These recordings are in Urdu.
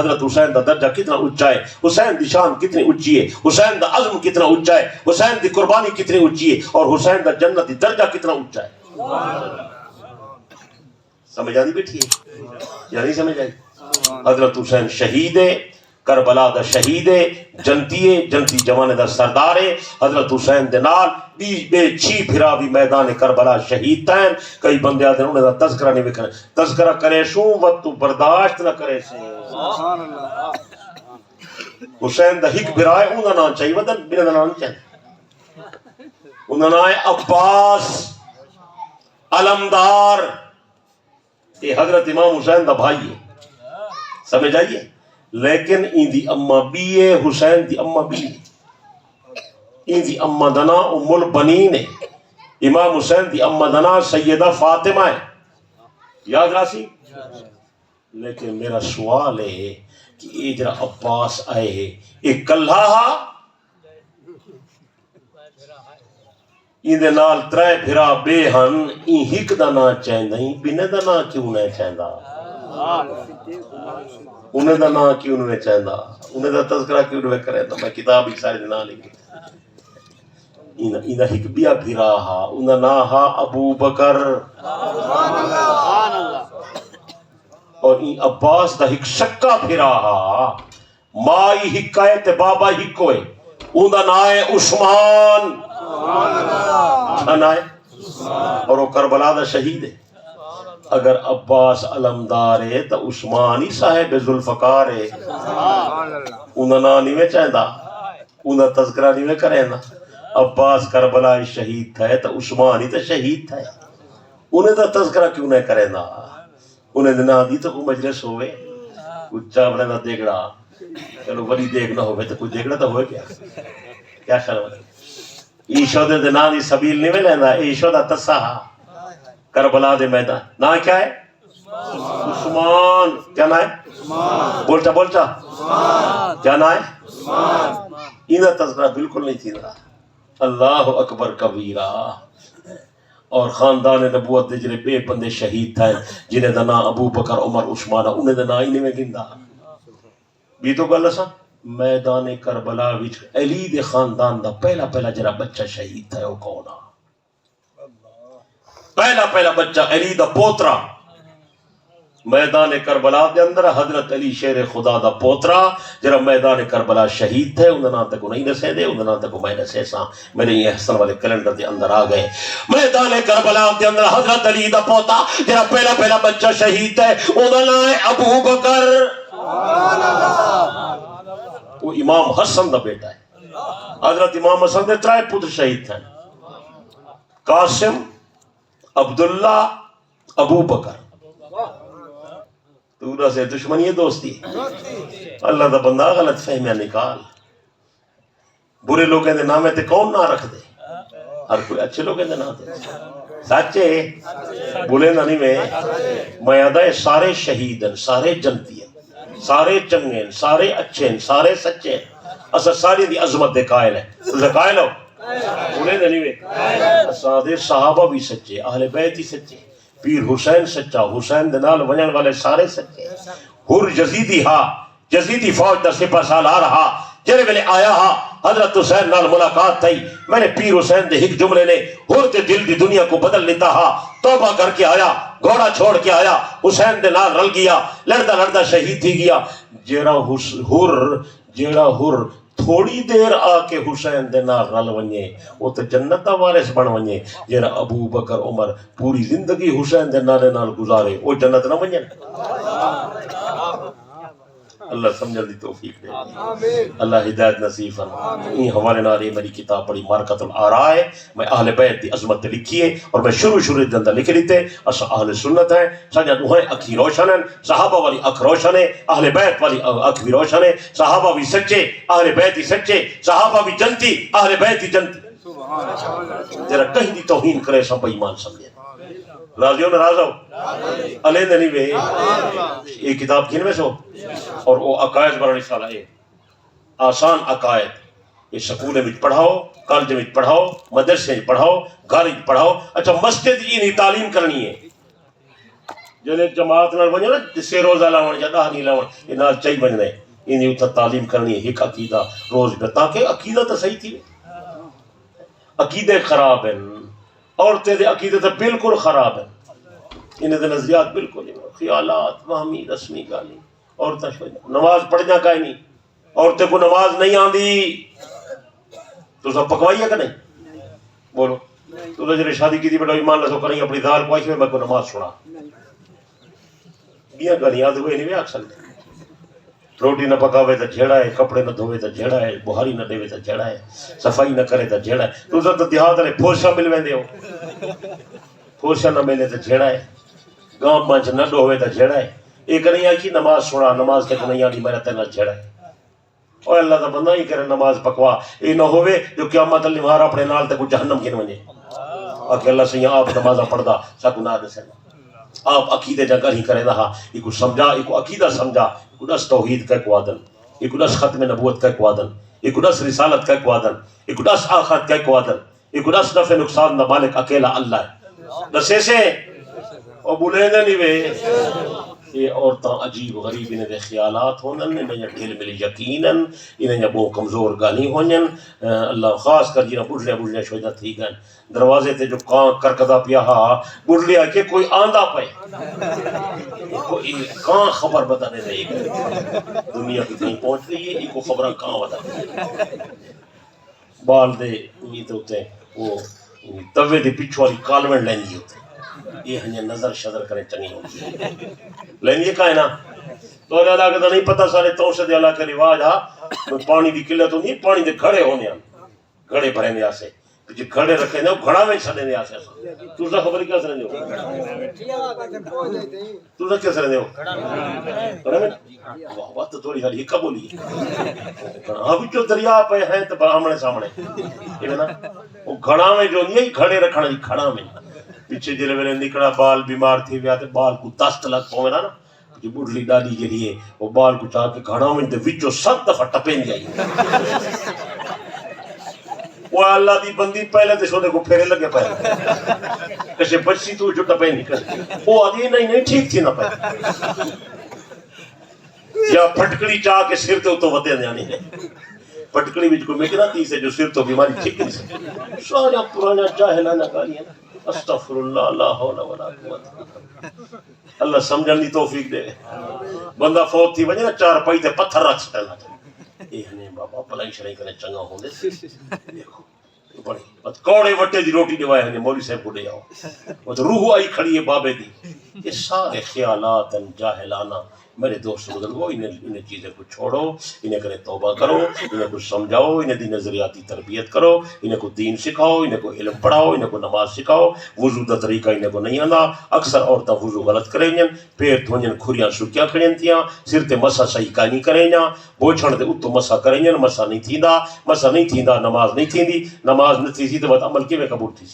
حضرت حسین دا درجہ کتنا اونچا ہے، حسین دی شان کتنی اونچی ہے، حسین دا عزم کتنا اونچا ہے، حسین دی قربانی کتنی اونچی ہے، اور حسین دا جنتی درجہ کتنا اونچا ہے۔ سمجھ آتی بیٹھی ہے یا نہیں سمجھ آئی؟ حضرت حسین شہید ہے، کربلا دا شہید ہے، جنتی ہے، جنتی جوانے دا سردار ہے۔ حضرت حسین دے نال بے چھی پھرا بھی میدان کربلا شہید تین۔ کئی بندے آتے ہیں انہیں دا تذکرہ نہیں بکھنے، تذکرہ کرے سوں وقت تو برداشت نہ کرے سیں۔ حسین دا ہک بھرائے انہاں نام چاہیے ودن بنا نام چاہیے، انہاں نام عباس علمدار، یہ حضرت امام حسین دا بھائی ہے، سمجھ آئیے؟ لیکن این دی اماں بھی ہے، حسین دی اماں بھی ہے، این دی اماں دنا ام البنین ہے، امام حسین دی اماں دنا سیدہ فاطمہ ہے، یاد راسی؟ لیکن میرا سوال ہے کہ یہ جرا عباس آئے ہیں ایک کلھا ہا این دے نال ترائے پھرا بے ہن، این ہک دا نا چاہندہ، این بینے دا نا کیوں نہیں چاہندہ، انہیں دا نا کیوں نہیں چاہندہ، انہیں دا تذکرہ کیوں نہیں کرے تو میں کتاب ہی سارے نا لکھے۔ انہیں ہک بیا پھرا ہا، انہیں نا ہا ابو بکر، اور این عباس دا ہک شکا پھرا ہا، مائی ہکائے تے بابا ہکوئے، انہیں نا ہے عثمان، اور وہ کربلا دا شہید ہے۔ اگر عباس علمدار ہے تو عثمان ہی صاحب ذوالفقار ہے، انہاں نا نہیں میں چاہتا، انہاں تذکرہ نہیں میں کرے نا۔ عباس کربلا شہید تھا تو عثمان ہی تو شہید تھا، انہیں تو تذکرہ کیوں نہیں کرے نا؟ انہیں دنا دی تو کوئی مجلس ہوئے کچھ چاوڑے نہ دیکھڑا، چلو ولی دیکھنا ہوئے تو کچھ دیکھنا تو ہوئے کیا خیال ہے؟ ایشو دے نا دی سبیل نہیں میں لینا، ایشو دا تساہا کربلا دے میدان نا کیا ہے؟ عثمان، کیا نا ہے؟ بولتا بولتا کیا نا ہے؟ اینا تذکرہ بالکل نہیں تھی رہا۔ اللہ اکبر کبیرہ۔ اور خاندان نبوت دے جنہیں بے بندے شہید تھے جنہیں دنا ابو بکر عمر عثمانہ، انہیں دنا ہی نہیں میں گندہ بھی تو گل سا میدان کربلا وچ علی دے خاندان دا پہلا جرا بچہ شہید تھا، وہ کون آ؟ پہلا بچہ علی دا پوترا میدان کربلا دے اندر، حضرت علی شیر خدا دا پوترا جرا میدان کربلا شہید تھے، انہاں نام تک نہیں نسے دے، انہاں نام تک میں نسے سا، میرے یہ حسن والے کیلنڈر دے اندر آ گئے۔ میدان کربلا دے اندر حضرت علی دا پوتا جرا پہلا بچہ شہید ہے، انہاں نام ہے ابو بکر، وہ امام حسن دا بیٹا ہے۔ حضرت امام حسن دے ترائے پتر شہید تھے، قاسم، عبداللہ، ابو بکر۔ تو سے دشمنی ہے دوستی؟ اللہ دا بندہ غلط فہمیاں نکال۔ برے لوگیں دے نامے تے کون نہ رکھ دے، ہر کوئی اچھے لوگیں دے نام دے سچے بولے نہ نہیں میں آدھا ہے سارے شہید ہیں، سارے جنتی ہیں، سارے چنگے ہیں، سارے اچھے ہیں، سارے سچے ہیں، اسا ساری دی عظمت دے قائل ہیں۔ تو قائل ہو بولے نہ نہیں سادے صحابہ بھی سچے، اہل بیت ہی سچے، پیر حسین سچا، حسین دنال ونجن والے سارے سچے، ہر جزیدی ہا، جزیدی فوج دا سپہ سالار ہا، جرے ویلے آیا ہا حضرت حسین نال ملاقات تھی، میں نے پیر حسین دے ہک جملے نے ہر تے دل دی دنیا کو بدل لیتا ہا، توبہ کر کے آیا، گھوڑا چھوڑ کے آیا، حسین دے نال رل گیا، لڑدا شہید تھی گیا۔ جیڑا ہر تھوڑی دیر آ کے حسین دے نال رل ونجے وہ تے جنت دا وارث بن ونجے، جیڑا ابو بکر عمر پوری زندگی حسین دے نال گزارے وہ جنت نہ ونجے۔ اللہ سمجھن دی توفیق دے، اللہ ہدایت نصیب فرمائے۔ این حوالے نال میری کتاب بڑی مارکت الآراء ہے، میں اہل بیت دی عظمت دے لکھی ہے، اور میں شروع دے اندر لکھ لیتے اسا اہل سنت ہیں، سجا دوہیں اکھی روشن ہیں، صحابہ والی اکھ روشن ہے، اہل بیت والی اکھ بھی روشن ہے، صحابہ بھی سچے، اہل بیت ہی سچے، صحابہ بھی جنتی، اہل بیت ہی جنتی۔ جرا کہیں دی توہین کرے سب ایمان سمجھے، راضی ہو نہ راض ہو علیہ نہیں وے یہ کتاب کھین میں سو، اور وہ عقائد بڑا نشالہ ہے، آسان عقائد، یہ سکولے میں پڑھاؤ، کالج میں پڑھاؤ، مدرسے میں پڑھاؤ، گھر میں پڑھاؤ۔ اچھا مسجد کی نہیں تعلیم کرنی ہے، جنے جماعت نال ونجو نا 6 روزہ لاون یا 10 نہیں لاون یہ نال چاہی ونجنے انہی اتھا تعلیم کرنی ہے ایک عقیدہ روز پہ تاکہ عقیدہ تو صحیح تھی عقیدے خراب ہیں عورتیں دے عقیدے تو بالکل خراب ہیں انہیں دے نظریات بالکل خیالات وہمی رسمی گالی عورتیں نماز پڑھنا کا ہی نہیں عورتیں کو نماز نہیں آندی تو سب پکوائی ہے کہ نہیں بولو تو نے شادی کی تھی بیٹا ایمان لسو کریں اپنی دال کو میں کو نماز چھوڑا یہ گالیاں تو کوئی نہیں بھی آکھ سکتے روٹی نہ پکاوے تو جھیڑا ہے کپڑے نہ دھوے تو جھیڑا ہے بہاری نہ دے تو جھیڑا ہے صفائی نہ کرے تو جھیڑا ہے تو دیہات والے پھوشا مل ویندے ہو پھوشا نہ ملے تو جھیڑا ہے گاؤں منچ نہ ڈوے تو جھیڑا ہے ایک نہیں آئی نماز چھوڑا نماز کے نہیں آنی میرا تینا جھیڑا ہے اور اللہ کا بندہ ہی کرے نماز پکوا یہ نہ ہوئے جو قیامت اللہ مہارا اپنے نال تے کچھ جہنم کن ونجے آکے اللہ سے آپ نمازہ پڑھدا سا گناہ دے سنا آپ عقیدے جگہ ہی کرے رہا ایک سمجھا ایک عقیدہ سمجھا ایک دس توحید کا ایک وعدن ایک دس ختم نبوت کا ایک وعدن ایک دس رسالت کا ایک وعدن ایک دس آخرت کا ایک وعدن ایک دس نفع نقصان نہ مالک اکیلا اللہ ہے دسے سے اور بولے گا نہیں وے یہ عورتاں عجیب غریب انہیں دے خیالات ہونن انہیں ڈھیل ملی یقیناً انہیں بہو کمزور گانی ہونن اللہ خاص کر جنہیں بڑھلے شویدہ تھی گئن دروازے تے جو کان کرکدا پیا ہا بڑھلے آکے کوئی آندہ پائے کان خبر بتانے رہے گئے دنیا کی کہیں پہنچ رہی ہے ایک خبرہ کان بتانے بال دے امید ہوتے ہیں وہ توے دے پچھو والی کالوین لینگی ہوتے ہیں یہ ہنیا نظر شدر کریں چنگی ہوتی لینگی کا ہے نا تو اللہ کا نہیں پتہ سارے توسط اللہ کے رواج ہاں پانی دی قلت ہوندی پانی دے گھڑے ہونے ہیں گھڑے بھرے نے آسے جو گھڑے رکھے نے وہ گھڑا میں چھڑے نے آسے تو سا خبری کیا سرنے ہو تو سا کیا سرنے ہو گھڑا میں بات تو تھوڑی حالی حکا بولی ابھی جو دریا پہ ہیں تو آمنے سامنے یہ نا وہ گھڑا میں جو نہیں گھڑے رکھنا جی گھڑا میں پیچھے جلے میں نکڑا بال بیمار تھی بیاتے بال کو دست لگ پہنے نا جو بڑھلی ڈالی کے لیے وہ بال کو چاہ کے گھڑا میں وچو 7 دفعہ ٹپین جائی وہ اللہ دی بندی پہلے تے سونے کو پھیرے لگے پہلے کسے بچی تو جو ٹپین نہیں کرے وہ آدھی نہیں ٹھیک تھی نہ پہلے یا پھٹکڑی چاہ کے سر تے اتو ودے نہیں ہے پھٹکڑی بھی کو مکنا تھی سے جو سر تو بیماری ٹھیک نہیں سکتے سارا پرانا جاہلانہ گالی ہے استغفر اللہ لا حول ولا قوت اللہ سمجھن دی توفیق دے بندہ فوت تھی وجہ 4 پائی تے پتھر رکھ سٹنا اے ہنے بابا پلائی شڑائی کرے چنگا ہوندے دیکھو بڑی کوڑے وٹے دی روٹی دیوائے ہنے مولوی صاحب کو دے آؤ وہ تو روح آئی کھڑی ہے بابے دی یہ سارے خیالات جاہلانہ میرے دوست بزرگوں انہیں چیزیں کو چھوڑو انہیں کرے توبہ کرو انہیں کو سمجھاؤ انہیں دی نظریاتی تربیت کرو انہیں کو دین سکھاؤ انہیں کو علم پڑھاؤ انہیں کو نماز سکھاؤ وضو دا طریقہ انہیں کو نہیں آنا اکثر عورتیں وضو غلط کریں پیر دھونجن کھریاں سکیاں کھڑیں تھیاں سر تے مسا صحیح کا نہیں کریں بوچھن دے اتو مسا کریں مسا نہیں تھیندا نماز نہیں تھیندی نماز نہیں تھی تو بات عمل کے قبول تھی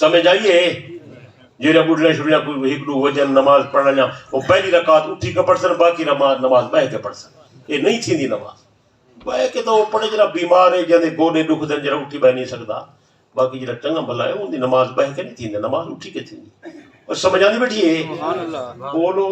سمجھ آئیے جیڑا بڑھلے شڑیا کوئی ہکڑو وجن نماز پڑھنا وہ پہلی رکعت اٹھی کے پڑھ سن باقی نماز بہ کے پڑھ سن یہ نہیں تھی نماز بہ کے تو وہ پڑھے جڑا بیمار ہے جے گوڈے دکھ دن جڑا اٹھی بہ نہیں سکدا باقی جڑا چنگا بھلا ہے ان دی نماز بہ کے نہیں تھی نماز اٹھی کے تھی اور سمجھ آنی بیٹھی ہے بولو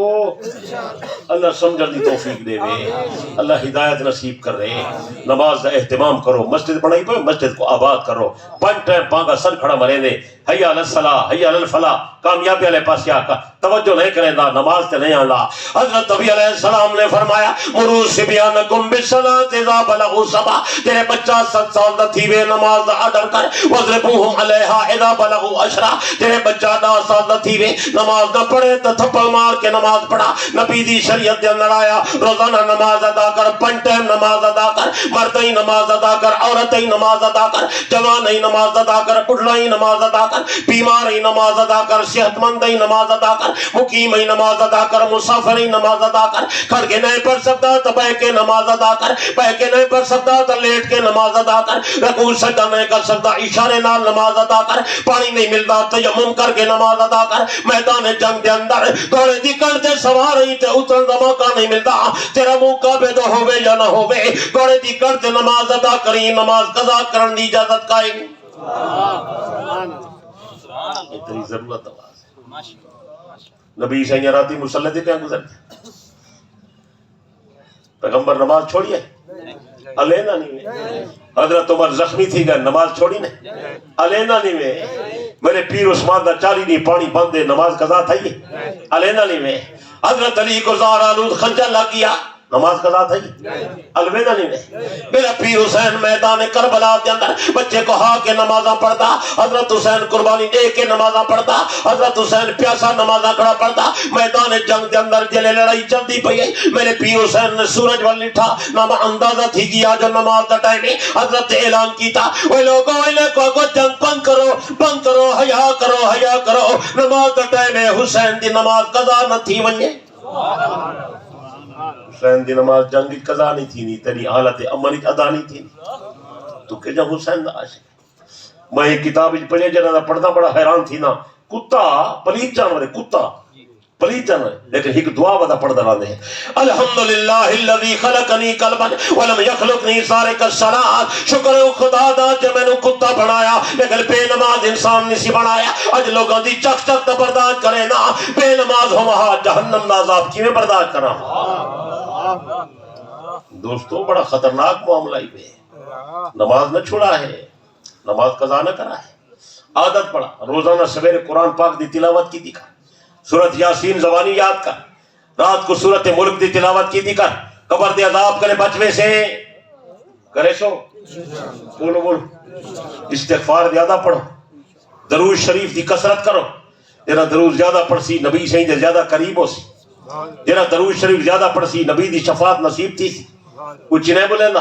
اللہ سمجھن دی توفیق دے وے اللہ ہدایت نصیب کر رہے نماز دا اہتمام کرو مسجد بنائی پہ مسجد کو آباد کرو 5 ٹائم پانگا سن کھڑا مرے دے حی علی الصلاۃ حی علی الفلاح کامیابی والے پاس کیا توجہ نہیں کریں دا نماز تے نہیں آندا حضرت نبی علیہ السلام نے فرمایا مرو صبیانکم بالصلاۃ اذا بلغوا 7 تیرے بچہ 7 سال دا تھی وے نماز دا آرڈر کر وضربوہم علیہا اذا بلغوا 10 تیرے بچہ 10 سال دا تھی وے نماز نہ پڑھے تو تھپڑ مار کے نماز پڑھا نبی دی شریعت دے اندر آیا روزانہ نماز ادا کر 5 ٹائم نماز ادا کر مرد ہی نماز ادا کر عورت ہی نماز ادا کر جوان ہی نماز ادا کر بڑھڑا ہی نماز ادا کر بیمار ہی نماز ادا کر صحت مند ہی نماز ادا کر مقیم ہی نماز ادا کر مسافر ہی نماز ادا کر کھڑ کے نہیں پڑھ سکتا تو بیٹھ کے نماز ادا کر بیٹھ کے نہیں پڑھ سکتا تو لیٹ کے نماز ادا کر رکوع سجدہ نہیں کر سکتا اشارے نال نماز ادا کر پانی نہیں ملتا تیمم کر کے نماز ادا کر میدان جنگ دے اندر گھوڑے دی کڑ تے سوار ہی تے اترن دا موقع نہیں ملتا تیرا منہ کعبے تو ہوے یا نہ ہوے گھوڑے دی کڑ تے نماز ادا کری نماز قضا کرن دی اجازت قائم سبحان اللہ اتنی ضرورت ہے نبی سے راتی مسلح دے کیا گزر گیا؟ پیغمبر نماز چھوڑی ہے؟ علینا نہیں میں حضرت عمر زخمی تھی گئے نماز چھوڑی نہیں علینا نہیں میں میرے پیر عثمان دا چالی نہیں پانی بندے نماز قضا تھا یہ علینا نہیں میں حضرت علی کو زہر آلود خنجر لگ گیا نماز قضا تھا یہ الوداع نہیں میں میرا پیر حسین میدان کربلا کے اندر بچے کو ہا کے نمازاں پڑھتا حضرت حسین قربانی دے کے نمازاں پڑھتا حضرت حسین پیاسا نمازاں کھڑا پڑھتا میدان جنگ کے اندر جلے لڑائی چلتی پئی ہے میرے پیر حسین نے سورج وال لٹھا نام اندازہ تھی گیا جو نماز دا ٹائم ہے حضرت اعلان کیتا وہ لوگوں کو جنگ بند کرو حیا کرو نماز دا ٹائم ہے حسین دی نماز قضا نہ تھی ونجے حسین دی نماز جنگی قضا نہیں تھی نہیں تیری حالت امن ادا نہیں تھی تو کہ جب حسین دا عاشق میں ایک کتاب پڑھے جنہ پڑھنا بڑا حیران تھی نا کتا پلیت جانور ہے کتا پلیت جانور ہے لیکن ایک دعا بدا پڑھ دلانے ہیں الحمدللہ الذی خلقنی قلبا ولم یخلقنی سارق الصلاۃ شکر خدا دا جب میں نے کتا بنایا لیکن بے نماز انسان نہیں سی بنایا اج لوگاں دی چک چک تے برداشت کرے نا بے نماز ہو وہاں جہنم دا عذاب کیویں برداشت کراں دوستو بڑا خطرناک معاملہ ہی ہے نماز نہ چھوڑا ہے نماز قضا نہ کرا ہے عادت پڑا روزانہ سویرے قرآن پاک دی تلاوت کی دکھا سورت یاسین زبانی یاد کر رات کو سورت ملک دی تلاوت کی دکھا قبر دے عذاب کرے بچوے سے کرے سو بولو استغفار زیادہ پڑھو درود شریف دی کثرت کرو جنا درود زیادہ پڑھ سی نبی سے زیادہ قریب ہو سی جنا درود شریف زیادہ پڑھ سی نبی دی شفاعت نصیب تھی کچھ نہیں بولے نا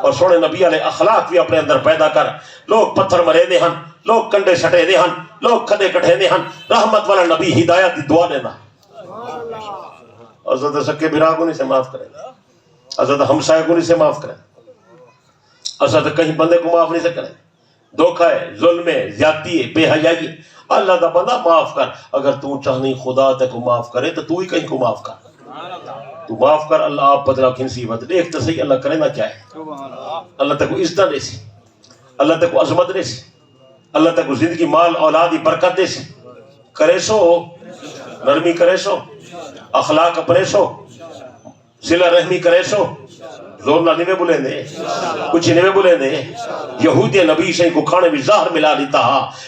اور سونے نبی علیہ اخلاق بھی اپنے اندر پیدا کر لوگ پتھر مرے دے ہن لوگ کنڈے سٹے دے ہن لوگ کھدے کٹھے دے ہن رحمت والا نبی ہدایت دی دعا دینا حضرت سکے برا کو نہیں سے معاف کرے حضرت ہمسائے کو نہیں سے معاف کرے حضرت کہیں بندے کو معاف نہیں سے کرے دھوکہ ہے ظلم ہے زیادتی ہے بے حیائی ہے اللہ دا بندہ معاف کر اگر تو چاہنی خدا تے کو معاف کرے تو ہی کہیں کو معاف کر تو معاف کر اللہ آپ بدلا کھنسی بد دیکھ تو صحیح اللہ کرے نہ کیا ہے اللہ تک کو عزت دے سی اللہ تک کو عظمت دے سی اللہ تک کو زندگی مال اولادی برکت دے سی کرے سو نرمی کرے سو اخلاق اپنے سو صلہ رحمی کرے سو زور نہ نہیں بولیں دے کچھ نہیں بولیں دے یہودی نبی سے کو کھانے بھی زہر ملا دیتا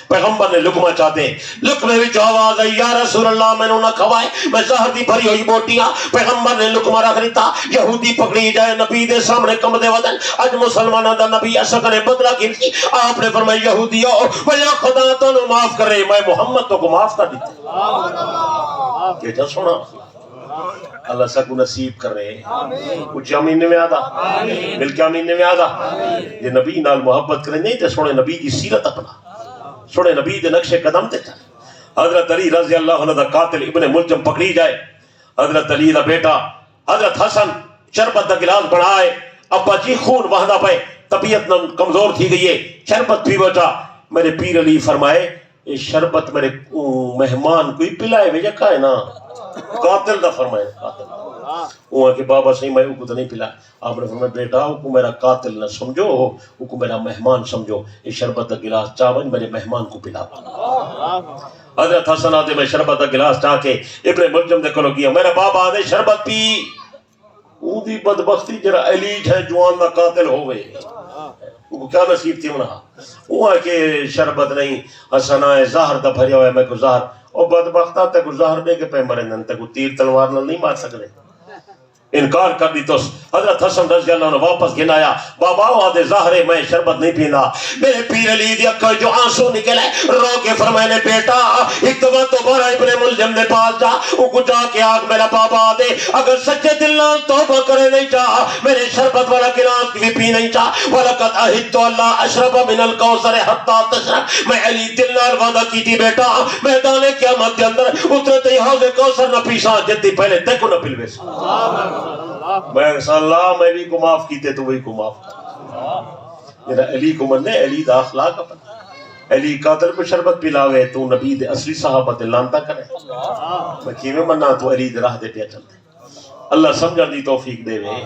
پیغمبر نے لقمہ چاہتے لقمے بھی جو آواز ہے یا رسول اللہ میں نہ کھوائے میں زہر دی بھری ہوئی بوٹیاں پیغمبر نے لقمہ رکھ دیتا یہودی پکڑی جائے نبی دے سامنے کم دے ودن اج مسلمانوں دا نبی ایسا کرے بدلا کیتی آپ نے فرمایا یہودیو بھیا خدا تو معاف کرے میں محمد تو کو معاف کر دیتا سبحان اللہ کہ جا سونا اللہ سکو نصیب کر رہے کچھ امین میں آدھا ملکہ امین میں آدھا یہ نبی نال محبت کریں نہیں تے سوڑے نبی دی سیرت اپنا سوڑے نبی دے نقش قدم تے چلے حضرت علی رضی اللہ عنہ دا قاتل ابن ملجم پکڑی جائے حضرت علی دا بیٹا حضرت حسن شربت دا گلاس بڑھائے ابا جی خون بہنا پائے طبیعت کمزور تھی گئی ہے شربت پی بچا میرے پیر علی فرمائے یہ شربت میرے مہمان کوئی پلائے وجہ کا ہے نا قاتل دا فرمائے قاتل وہاں کہ بابا صحیح میں کو تو نہیں پلا آپ نے فرمایا بیٹا وہ کو میرا قاتل نہ سمجھو وہ کو میرا مہمان سمجھو یہ شربت دا گلاس چاون میرے مہمان کو پلا حضرت حسن آدھے میں شربت دا گلاس چاہ کے ابن ملجم دے کلو کیا میرا بابا آدھے شربت پی وہ دی بدبختی جرا علیج ہے جوان دا قاتل ہوئے وہ کیا نصیب تھی انہا وہ ہے کہ شربت نہیں حسن آئے زہر دا بھریا ہوئے میں کو زہر اور بدبختہ تے کو زہر دے کے پہ مرنن تے کو تیر تلوار نہ نہیں مار سکتے انکار کر دی تو حضرت حسن رضی اللہ عنہ واپس گنایا بابا آدھے ظاہرے میں شربت نہیں پینا میرے پیر علی دی اکھا جو آنسو نکلے رو کے فرمائے نے بیٹا ایک دفعہ تو بارا ابن ملجم نے پاس جا وہ کو جا کے آگ میرا بابا آدھے اگر سچے دل نال توبہ کرے نہیں چاہ میرے شربت والا گلاس بھی پی نہیں چاہ وَلَقَدْ أَهِدْتُ اللَّهَ أَشْرَبَ مِنَ الْكَوْثَرِ حَتَّى تَشْرَبَ میں علی دل نال وعدہ کی تھی بیٹا میدان قیامت کے اندر اترتے ہی حوض کوثر نہ پیسا جتنی پہلے دیکھو نہ پلوے میں اللہ میں بھی کو معاف کیتے تو وہی کو معاف کر میرا علی کو مننے علی دا اخلاق اپنا علی قاتل کو شربت پلاوے تو نبی دے اصلی صحابت لانتا کرے میں کیویں مننا تو علی دے راہ دے پیا چلتے اللہ سمجھن دی توفیق دے وے